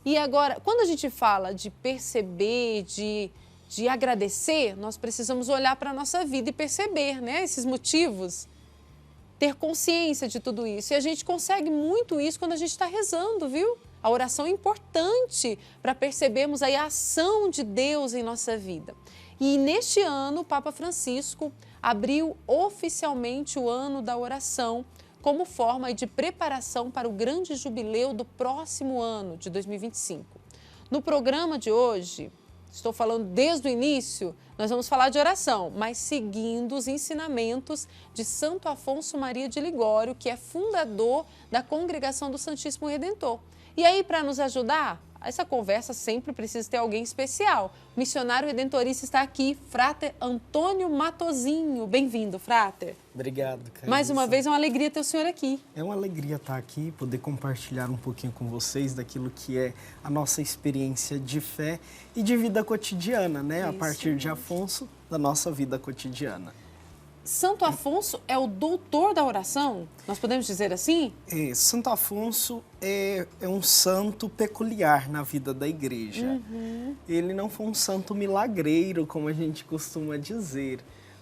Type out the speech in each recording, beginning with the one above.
E agora, quando a gente fala de perceber, de agradecer, nós precisamos olhar para a nossa vida e perceber, né, esses motivos, ter consciência de tudo isso. E a gente consegue muito isso quando a gente está rezando, viu? A oração é importante para percebermos aí a ação de Deus em nossa vida. E neste ano, o Papa Francisco abriu oficialmente o ano da oração como forma de preparação para o grande jubileu do próximo ano, de 2025. No programa de hoje, estou falando desde o início, nós vamos falar de oração, mas seguindo os ensinamentos de Santo Afonso Maria de Ligório, que é fundador da Congregação do Santíssimo Redentor. E aí, para nos ajudar, essa conversa sempre precisa ter alguém especial. O missionário redentorista está aqui, Frater Antônio Matozinho. Bem-vindo, Frater. Obrigado, Carissa. Mais uma vez, é uma alegria ter o senhor aqui. É uma alegria estar aqui, poder compartilhar um pouquinho com vocês daquilo que é a nossa experiência de fé e de vida cotidiana, né? Isso. A partir de Afonso, da nossa vida cotidiana. Santo Afonso é o doutor da oração? Nós podemos dizer assim? Santo Afonso é um santo peculiar na vida da igreja. Ele não foi um santo milagreiro, como a gente costuma dizer,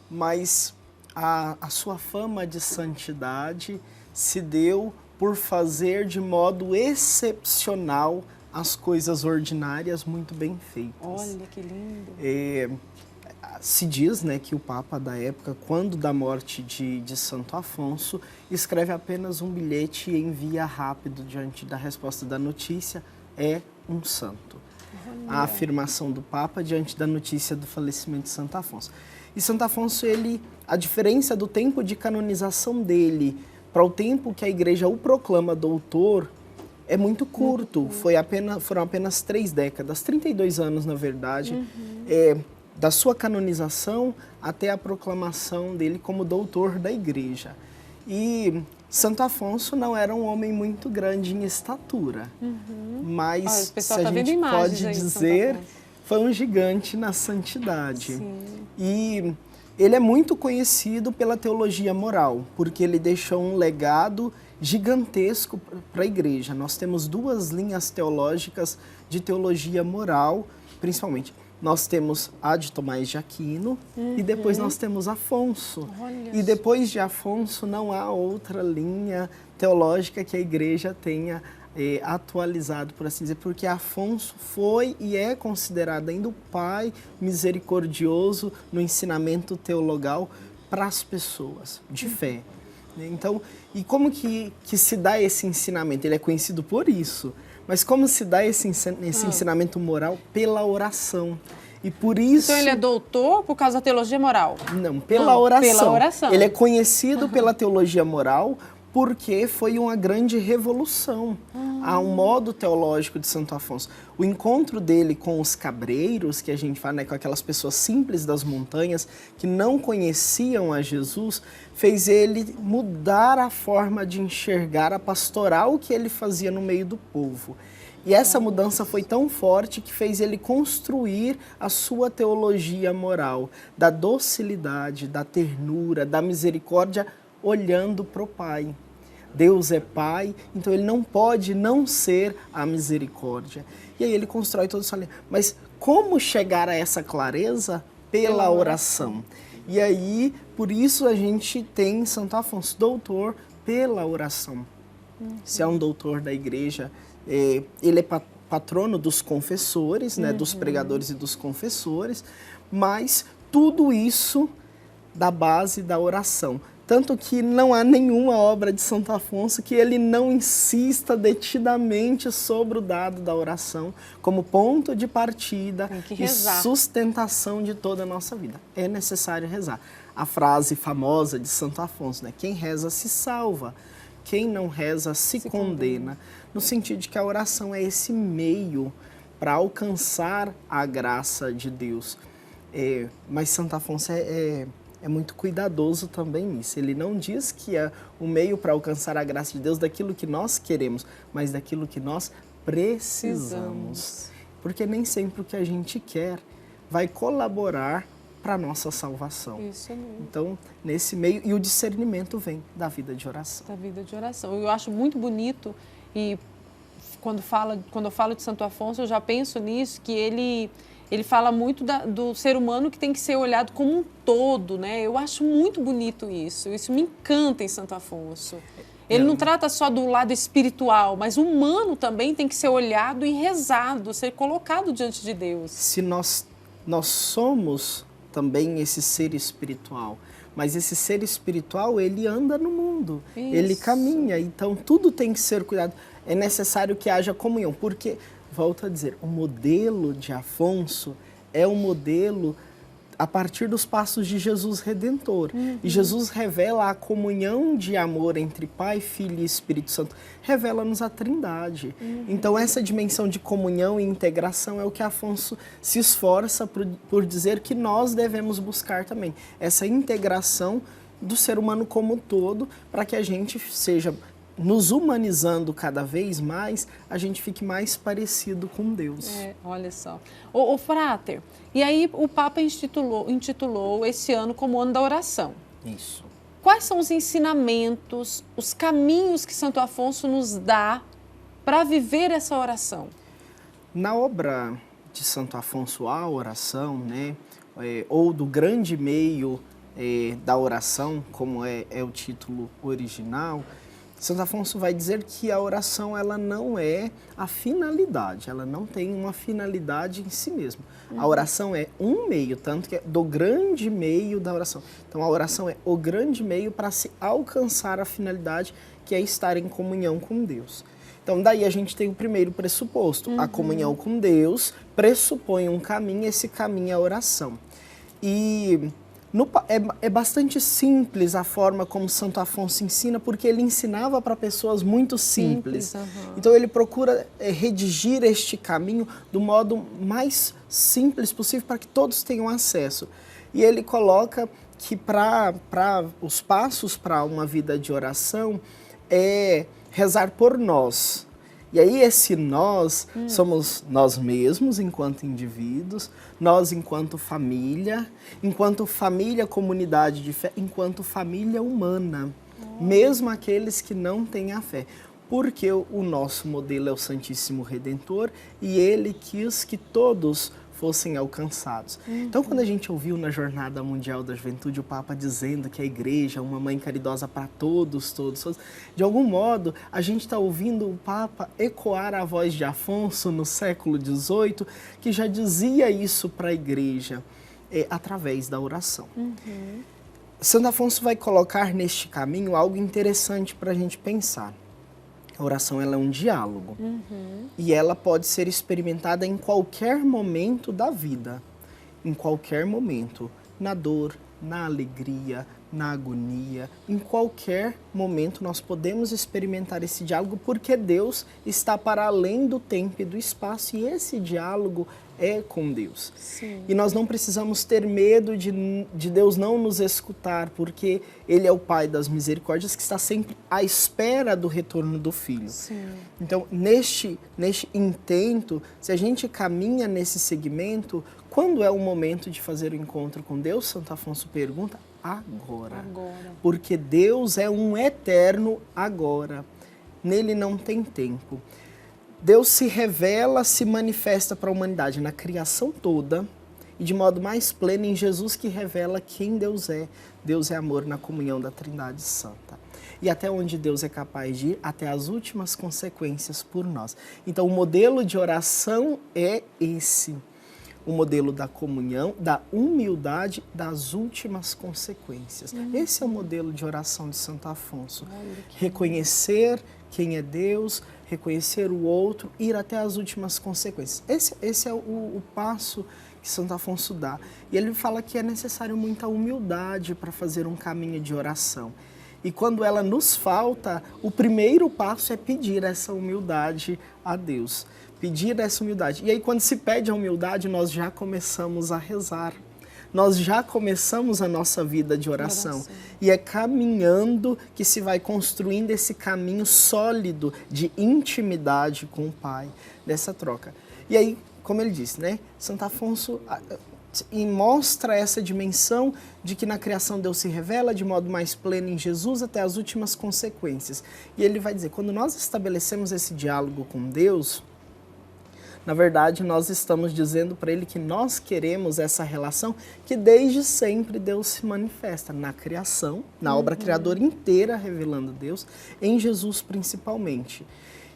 mas a sua fama de santidade se deu por fazer de modo excepcional as coisas ordinárias muito bem feitas. Olha que lindo! Se diz, né, que o Papa da época, quando da morte de Santo Afonso, escreve apenas um bilhete e envia rápido diante da resposta da notícia, é um santo. A afirmação do Papa diante da notícia do falecimento de Santo Afonso. E Santo Afonso, a diferença do tempo de canonização dele para o tempo que a igreja o proclama doutor é muito curto. Foram apenas 3 décadas, 32 anos na verdade, da sua canonização até a proclamação dele como doutor da igreja. E Santo Afonso não era um homem muito grande em estatura, mas se a gente pode dizer, foi um gigante na santidade. Sim. E ele é muito conhecido pela teologia moral, porque ele deixou um legado gigantesco para a igreja. Nós temos 2 linhas teológicas de teologia moral, principalmente. Nós temos a de Tomás de Aquino e depois nós temos Afonso. E depois de Afonso não há outra linha teológica que a igreja tenha atualizado, por assim dizer, porque Afonso foi e é considerado ainda o pai misericordioso no ensinamento teologal para as pessoas de fé. Então, e como que se dá esse ensinamento? Ele é conhecido por isso. Mas como se dá esse ensinamento moral? Pela oração. E por isso... Então ele é doutor por causa da teologia moral? Não, pela oração. Pela oração. Ele é conhecido pela teologia moral porque foi uma grande revolução a um modo teológico de Santo Afonso. O encontro dele com os cabreiros, que a gente fala, né, com aquelas pessoas simples das montanhas que não conheciam a Jesus, fez ele mudar a forma de enxergar a pastoral que ele fazia no meio do povo. E essa mudança foi tão forte que fez ele construir a sua teologia moral, da docilidade, da ternura, da misericórdia, olhando para o Pai. Deus é Pai, então ele não pode não ser a misericórdia. E aí ele constrói toda essa linha. Mas como chegar a essa clareza? Pela oração. E aí, por isso a gente tem Santo Afonso, doutor pela oração. Se é um doutor da igreja, ele é patrono dos confessores, né, dos pregadores e dos confessores, mas tudo isso da base da oração. Tanto que não há nenhuma obra de Santo Afonso que ele não insista detidamente sobre o dado da oração como ponto de partida e sustentação de toda a nossa vida. É necessário rezar. A frase famosa de Santo Afonso, né? Quem reza se salva, quem não reza se condena. No sentido de que a oração é esse meio para alcançar a graça de Deus. Mas Santo Afonso é muito cuidadoso também nisso. Ele não diz que é o meio para alcançar a graça de Deus daquilo que nós queremos, mas daquilo que nós precisamos. Porque nem sempre o que a gente quer vai colaborar para a nossa salvação. Isso mesmo. Então, nesse meio, e o discernimento vem da vida de oração. Da vida de oração. Eu acho muito bonito e quando eu falo de Santo Afonso, eu já penso nisso, que ele fala muito do ser humano que tem que ser olhado como um todo, né? Eu acho muito bonito isso me encanta em Santo Afonso. Ele não trata só do lado espiritual, mas o humano também tem que ser olhado e rezado, ser colocado diante de Deus. Se nós somos também esse ser espiritual, mas esse ser espiritual, ele anda no mundo, ele caminha, então tudo tem que ser cuidado. É necessário que haja comunhão, porque, volto a dizer, o modelo de Afonso é um modelo a partir dos passos de Jesus Redentor. E Jesus revela a comunhão de amor entre Pai, Filho e Espírito Santo. Revela-nos a Trindade. Então, essa dimensão de comunhão e integração é o que Afonso se esforça por dizer que nós devemos buscar também. Essa integração do ser humano como um todo, para que a gente seja, nos humanizando cada vez mais, a gente fique mais parecido com Deus. Olha só. Ô Frater, e aí o Papa intitulou esse ano como Ano da Oração. Isso. Quais são os ensinamentos, os caminhos que Santo Afonso nos dá para viver essa oração? Na obra de Santo Afonso, a oração, né, ou do grande meio da oração, como é o título original, Santo Afonso vai dizer que a oração ela não é a finalidade, ela não tem uma finalidade em si mesma. A oração é um meio, tanto que é do grande meio da oração. Então a oração é o grande meio para se alcançar a finalidade, que é estar em comunhão com Deus. Então daí a gente tem o primeiro pressuposto, a comunhão com Deus pressupõe um caminho, esse caminho é a oração. E é bastante simples a forma como Santo Afonso ensina, porque ele ensinava para pessoas muito simples. Então ele procura redigir este caminho do modo mais simples possível para que todos tenham acesso. E ele coloca que para os passos para uma vida de oração é rezar por nós. E aí esse nós somos nós mesmos enquanto indivíduos, nós enquanto família, comunidade de fé, enquanto família humana, mesmo aqueles que não têm a fé. Porque o nosso modelo é o Santíssimo Redentor e ele quis que todos fossem alcançados. Então, quando a gente ouviu na Jornada Mundial da Juventude o Papa dizendo que a Igreja é uma mãe caridosa para todos, de algum modo, a gente está ouvindo o Papa ecoar a voz de Afonso no século XVIII, que já dizia isso para a Igreja, através da oração. Santo Afonso vai colocar neste caminho algo interessante para a gente pensar. A oração ela é um diálogo e ela pode ser experimentada em qualquer momento da vida, em qualquer momento, na dor, na alegria, na agonia, em qualquer momento nós podemos experimentar esse diálogo porque Deus está para além do tempo e do espaço e esse diálogo é com Deus. Sim. E nós não precisamos ter medo de Deus não nos escutar, porque Ele é o Pai das misericórdias que está sempre à espera do retorno do Filho. Sim. Então, neste intento, se a gente caminha nesse segmento, quando é o momento de fazer o encontro com Deus? Santo Afonso pergunta, agora. Porque Deus é um eterno agora. Nele não tem tempo. Deus se revela, se manifesta para a humanidade na criação toda e de modo mais pleno em Jesus que revela quem Deus é. Deus é amor na comunhão da Trindade Santa. E até onde Deus é capaz de ir, até as últimas consequências por nós. Então o modelo de oração é esse. O modelo da comunhão, da humildade, das últimas consequências. Esse é o modelo de oração de Santo Afonso. Reconhecer quem é Deus, reconhecer o outro, ir até as últimas consequências. Esse é o passo que Santo Afonso dá. E ele fala que é necessário muita humildade para fazer um caminho de oração. E quando ela nos falta, o primeiro passo é pedir essa humildade a Deus. Pedir essa humildade. E aí, quando se pede a humildade, nós já começamos a rezar. Nós já começamos a nossa vida de oração. E é caminhando que se vai construindo esse caminho sólido de intimidade com o Pai, dessa troca. E aí, como ele disse, né? Santo Afonso e mostra essa dimensão de que na criação Deus se revela de modo mais pleno em Jesus até as últimas consequências. E ele vai dizer, quando nós estabelecemos esse diálogo com Deus, na verdade nós estamos dizendo para ele que nós queremos essa relação que desde sempre Deus se manifesta na criação, na obra criadora inteira revelando Deus, em Jesus principalmente.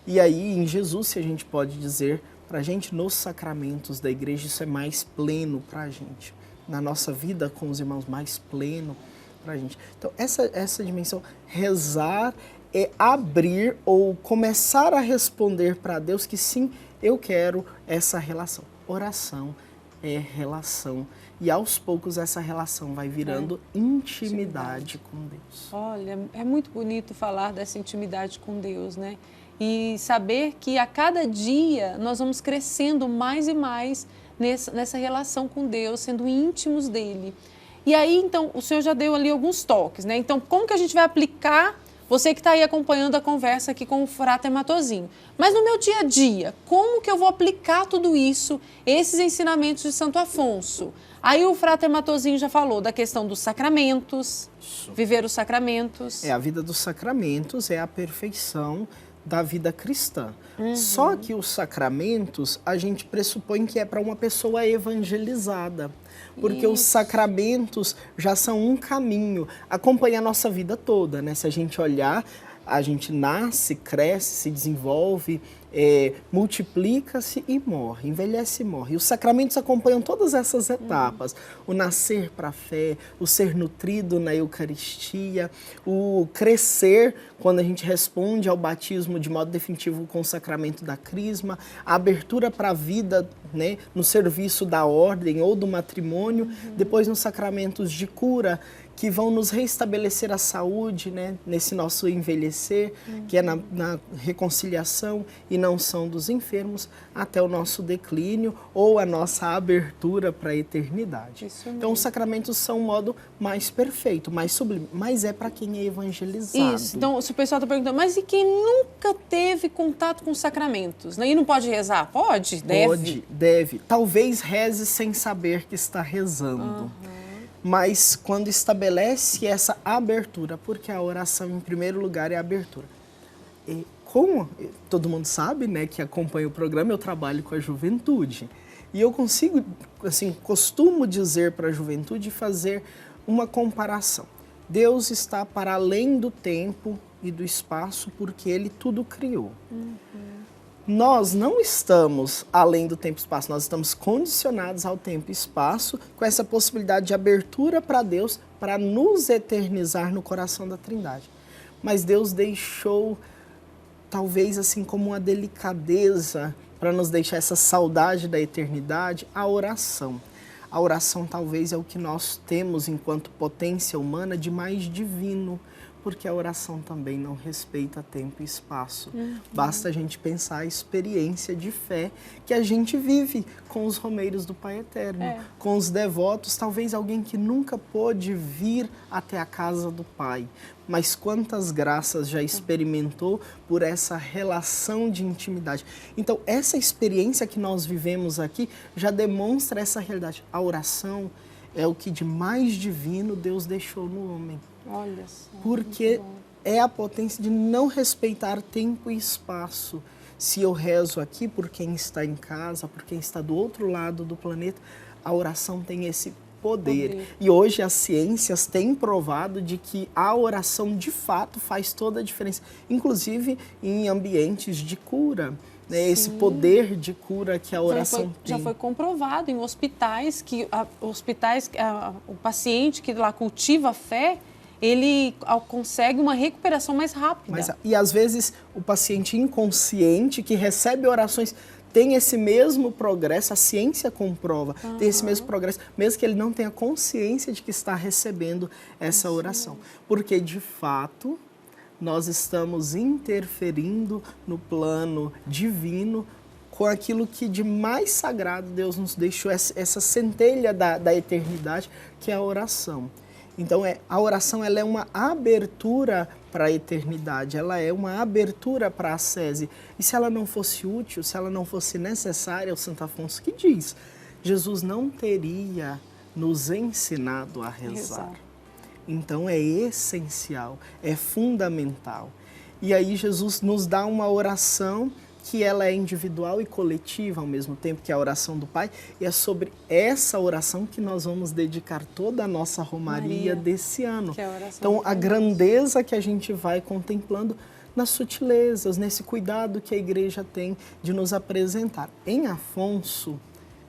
E aí em Jesus, se a gente pode dizer, para a gente, nos sacramentos da igreja, isso é mais pleno para a gente. Na nossa vida com os irmãos, mais pleno para a gente. Então, essa dimensão, rezar é abrir ou começar a responder para Deus que sim, eu quero essa relação. Oração é relação. E aos poucos essa relação vai virando intimidade com Deus. Olha, é muito bonito falar dessa intimidade com Deus, né? E saber que a cada dia nós vamos crescendo mais e mais nessa relação com Deus, sendo íntimos dele. E aí, então, o senhor já deu ali alguns toques, né? Então, como que a gente vai aplicar, você que está aí acompanhando a conversa aqui com o Frater Matosinho, mas no meu dia a dia, como que eu vou aplicar tudo isso, esses ensinamentos de Santo Afonso? Aí o Frater Matosinho já falou da questão dos sacramentos, viver os sacramentos. A vida dos sacramentos é a perfeição da vida cristã. Só que os sacramentos, a gente pressupõe que é para uma pessoa evangelizada. Porque os sacramentos já são um caminho, acompanha a nossa vida toda, né? Se a gente olhar, a gente nasce, cresce, se desenvolve, multiplica-se e morre, envelhece e morre. E os sacramentos acompanham todas essas etapas. O nascer para a fé, o ser nutrido na Eucaristia, o crescer quando a gente responde ao batismo de modo definitivo com o sacramento da crisma, a abertura para a vida, né, no serviço da ordem ou do matrimônio, depois nos sacramentos de cura, que vão nos restabelecer a saúde, né, nesse nosso envelhecer, que é na reconciliação e não são dos enfermos, até o nosso declínio ou a nossa abertura para a eternidade. Então, os sacramentos são um modo mais perfeito, mais sublime, mas é para quem é evangelizado. Isso. Então, se o pessoal está perguntando, mas e quem nunca teve contato com os sacramentos? Né? E não pode rezar? Pode? Deve? Pode, deve. Talvez reze sem saber que está rezando. Mas quando estabelece essa abertura, porque a oração, em primeiro lugar, é a abertura. E como todo mundo sabe, né, que acompanha o programa, eu trabalho com a juventude. E eu consigo, assim, costumo dizer para a juventude fazer uma comparação. Deus está para além do tempo e do espaço, porque Ele tudo criou. Nós não estamos além do tempo e espaço, nós estamos condicionados ao tempo e espaço com essa possibilidade de abertura para Deus, para nos eternizar no coração da Trindade. Mas Deus deixou, talvez assim como uma delicadeza, para nos deixar essa saudade da eternidade, a oração. A oração talvez é o que nós temos enquanto potência humana de mais divino, porque a oração também não respeita tempo e espaço. Basta a gente pensar a experiência de fé que a gente vive com os romeiros do Pai Eterno, com os devotos, talvez alguém que nunca pôde vir até a casa do Pai, mas quantas graças já experimentou por essa relação de intimidade. Então, essa experiência que nós vivemos aqui já demonstra essa realidade. A oração é o que de mais divino Deus deixou no homem. Olha só, porque é a potência de não respeitar tempo e espaço. Se eu rezo aqui por quem está em casa, por quem está do outro lado do planeta, a oração tem esse poder. E hoje as ciências têm provado de que a oração de fato faz toda a diferença, inclusive em ambientes de cura. Né, esse poder de cura que a oração tem. Já foi comprovado em hospitais que o paciente que lá cultiva a fé, ele consegue uma recuperação mais rápida. E às vezes o paciente inconsciente que recebe orações tem esse mesmo progresso, a ciência comprova, tem esse mesmo progresso, mesmo que ele não tenha consciência de que está recebendo essa oração. Porque, de fato, nós estamos interferindo no plano divino com aquilo que de mais sagrado Deus nos deixou, essa centelha da eternidade, que é a oração. Então, a oração ela é uma abertura para a eternidade, ela é uma abertura para a ascese. E se ela não fosse útil, se ela não fosse necessária, o Santo Afonso que diz Jesus não teria nos ensinado a rezar. Então é essencial, é fundamental. E aí Jesus nos dá uma oração que ela é individual e coletiva ao mesmo tempo, que é a oração do Pai. E é sobre essa oração que nós vamos dedicar toda a nossa romaria desse ano. Então a grandeza que a gente vai contemplando nas sutilezas, nesse cuidado que a igreja tem de nos apresentar. Em Afonso,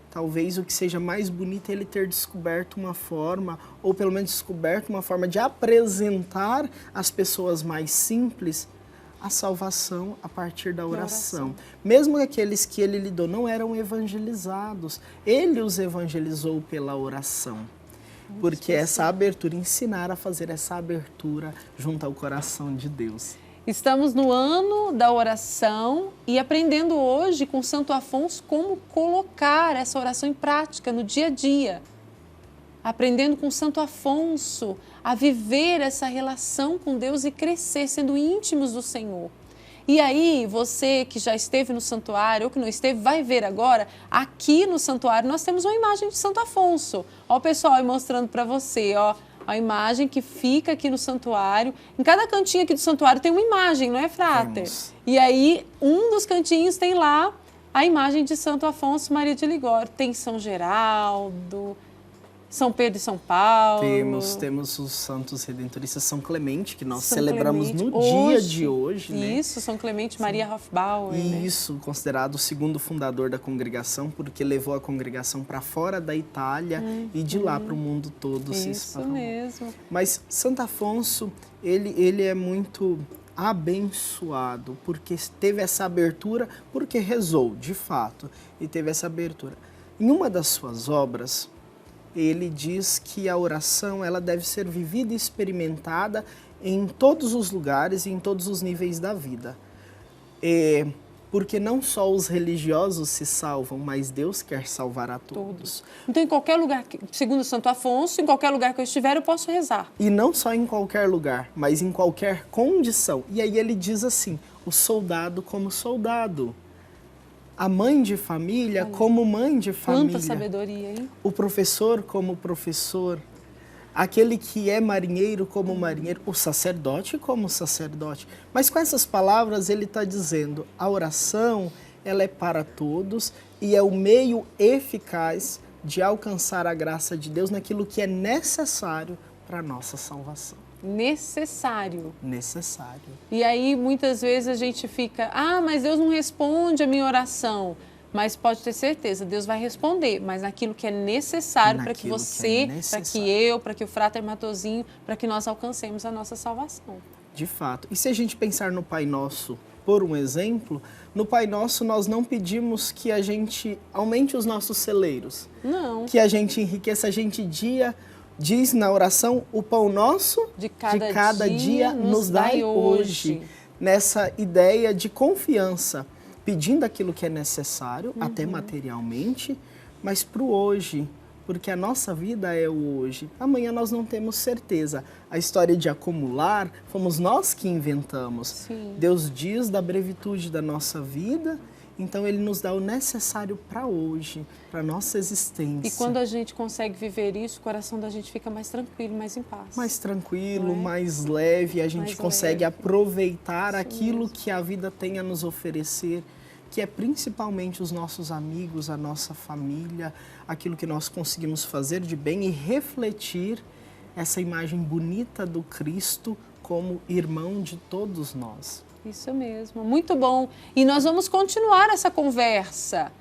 talvez o que seja mais bonito é ele ter descoberto uma forma, ou pelo menos descoberto uma forma de apresentar às pessoas mais simples a salvação a partir da oração. Mesmo aqueles que ele lidou não eram evangelizados, ele os evangelizou pela oração. Porque essa abertura, ensinar a fazer essa abertura junto ao coração de Deus. Estamos no ano da oração e aprendendo hoje com Santo Afonso como colocar essa oração em prática no dia a dia. Aprendendo com Santo Afonso a viver essa relação com Deus e crescer, sendo íntimos do Senhor. E aí, você que já esteve no santuário ou que não esteve, vai ver agora, aqui no santuário nós temos uma imagem de Santo Afonso. Ó, o pessoal aí mostrando para você, ó, a imagem que fica aqui no santuário. Em cada cantinho aqui do santuário tem uma imagem, não é, Frater? E aí, um dos cantinhos tem lá a imagem de Santo Afonso Maria de Ligório. Tem São Geraldo, São Pedro e São Paulo. Temos os santos redentoristas, São Clemente, que nós celebramos no dia de hoje. Isso, né? São Clemente Maria Hofbauer. Isso, né? Considerado o segundo fundador da congregação, porque levou a congregação para fora da Itália e de lá para o mundo todo se espalhou. Isso mesmo. Mas Santo Afonso, ele é muito abençoado, porque teve essa abertura, porque rezou, de fato, e teve essa abertura. Em uma das suas obras, ele diz que a oração ela deve ser vivida e experimentada em todos os lugares e em todos os níveis da vida. Porque não só os religiosos se salvam, mas Deus quer salvar a todos. Então, em qualquer lugar, segundo Santo Afonso, em qualquer lugar que eu estiver, eu posso rezar. E não só em qualquer lugar, mas em qualquer condição. E aí ele diz assim, o soldado como soldado. A mãe de família como mãe de família. Quanta sabedoria, hein? O professor como professor. Aquele que é marinheiro como marinheiro. O sacerdote como sacerdote. Mas com essas palavras ele está dizendo, a oração ela é para todos e é o meio eficaz de alcançar a graça de Deus naquilo que é necessário para a nossa salvação. Necessário. Necessário. E aí, muitas vezes a gente fica, mas Deus não responde a minha oração. Mas pode ter certeza, Deus vai responder, mas naquilo que é necessário para que você, para que eu, para que o Frater Matosinho, para que nós alcancemos a nossa salvação. De fato. E se a gente pensar no Pai Nosso, por um exemplo, no Pai Nosso nós não pedimos que a gente aumente os nossos celeiros. Não. Que a gente enriqueça, a gente diz na oração, o pão nosso de cada dia nos dai hoje. Nessa ideia de confiança, pedindo aquilo que é necessário, até materialmente, mas para o hoje, porque a nossa vida é o hoje. Amanhã nós não temos certeza. A história de acumular, fomos nós que inventamos. Sim. Deus diz da brevitude da nossa vida, então Ele nos dá o necessário para hoje, para a nossa existência. E quando a gente consegue viver isso, o coração da gente fica mais tranquilo, mais em paz. Mais tranquilo, mais leve, a gente consegue aproveitar aquilo que a vida tem a nos oferecer, que é principalmente os nossos amigos, a nossa família, aquilo que nós conseguimos fazer de bem e refletir essa imagem bonita do Cristo como irmão de todos nós. Isso mesmo, muito bom. E nós vamos continuar essa conversa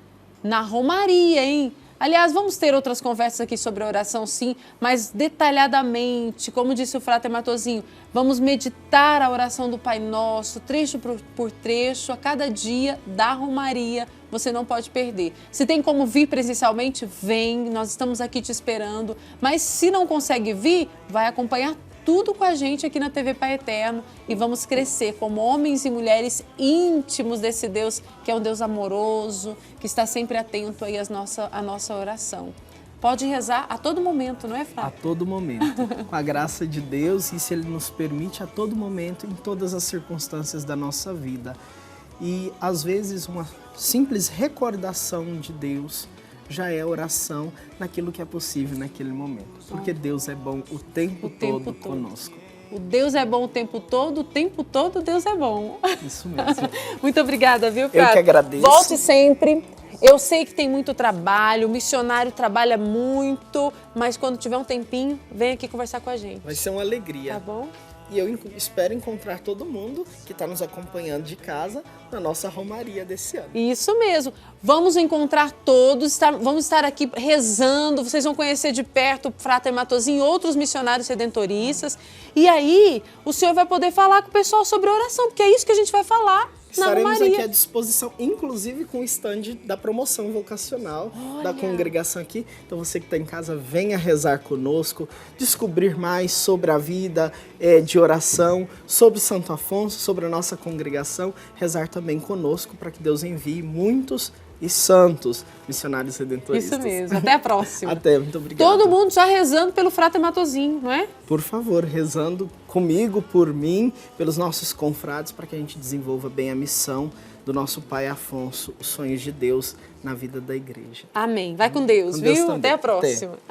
na Romaria, hein? Aliás, vamos ter outras conversas aqui sobre a oração, sim, mas detalhadamente, como disse o Frater Matosinho, vamos meditar a oração do Pai Nosso, trecho por trecho, a cada dia da Romaria, você não pode perder. Se tem como vir presencialmente, vem, nós estamos aqui te esperando, mas se não consegue vir, vai acompanhar tudo com a gente aqui na TV Pai Eterno e vamos crescer como homens e mulheres íntimos desse Deus, que é um Deus amoroso, que está sempre atento aí à nossa oração. Pode rezar a todo momento, não é, Flávio? A todo momento, com a graça de Deus, e se Ele nos permite, a todo momento, em todas as circunstâncias da nossa vida. E, às vezes, uma simples recordação de Deus já é oração naquilo que é possível naquele momento. Porque Deus é bom o tempo todo conosco. O Deus é bom o tempo todo Deus é bom. Isso mesmo. Muito obrigada, viu, Frata? Eu que agradeço. Volte sempre. Eu sei que tem muito trabalho, o missionário trabalha muito, mas quando tiver um tempinho, vem aqui conversar com a gente. Vai ser uma alegria. Tá bom? E eu espero encontrar todo mundo que está nos acompanhando de casa na nossa romaria desse ano. Isso mesmo. Vamos encontrar todos, vamos estar aqui rezando, vocês vão conhecer de perto o Frater Matozinho e outros missionários redentoristas. E aí, o senhor vai poder falar com o pessoal sobre oração, porque é isso que a gente vai falar. Estaremos aqui à disposição, inclusive com o stand da promoção vocacional da congregação aqui. Então você que está em casa, venha rezar conosco, descobrir mais sobre a vida de oração, sobre Santo Afonso, sobre a nossa congregação, rezar também conosco para que Deus envie muitos e santos missionários redentoristas. Isso mesmo. Até a próxima. Até, muito obrigado. Todo mundo já rezando pelo Frater Matozinho, não é? Por favor, rezando comigo, por mim, pelos nossos confrades, para que a gente desenvolva bem a missão do nosso pai Afonso, os sonhos de Deus na vida da igreja. Amém. Vai com Deus, Com Deus viu? também. Até a próxima. Até.